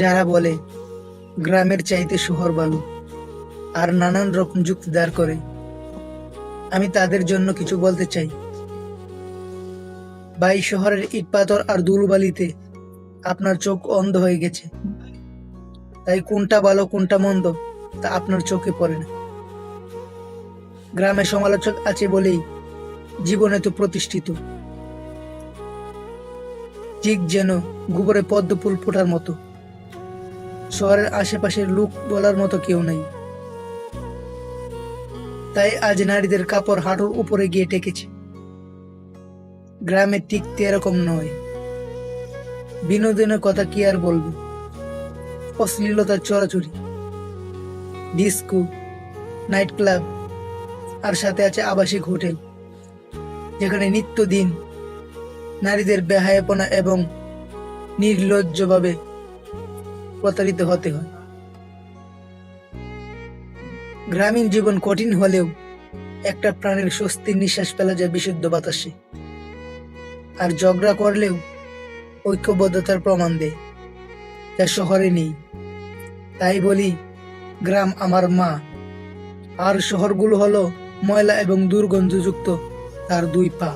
যারা বলে গ্রামের চাইতে শহর ভালো আর নানান রকম যুক্তি দাঁড় করে, আমি তাদের জন্য কিছু বলতে চাই। ভাই, শহরের ইট পাথর আর ধুলোবালিতে আপনার চোখ অন্ধ হয়ে গেছে, তাই কোনটা ভালো কোনটা মন্দ তা আপনার চোখে পড়ে না। গ্রামে সমালোচক আছে বলেই জীবনে তো প্রতিষ্ঠিত, ঠিক যেন গোবরে পদ্ম ফুল ফোটার মতো। শহরের আশেপাশের লোক বলার মতো কেউ নাই, তাই আজ নারীদের কাপড় হাঁটুর উপরে গিয়ে টেকেছে। গ্রামে ঠিক এরকম নয়। বিনোদনের কথা কি আর বলবো, অশ্লীলতার চড়াচড়ি, ডিস্কো, নাইট ক্লাব, আর সাথে আছে আবাসিক হোটেল, যেখানে নিত্যদিন নারীদের বেহায়াপনা এবং নির্লজ্জভাবে প্রতারিত হতে হয়। গ্রামীণ জীবন কঠিন হলেও একটা প্রাণের স্বস্তির নিঃশ্বাস ফেলা যায় বিশুদ্ধ বাতাসে, আর ঝগড়া করলেও ঐক্যবদ্ধতার প্রমাণ দেয়, যা শহরে নেই। তাই বলি, গ্রাম আমার মা, আর শহরগুলো হলো ময়লা এবং দুর্গন্ধযুক্ত তার দুই পা।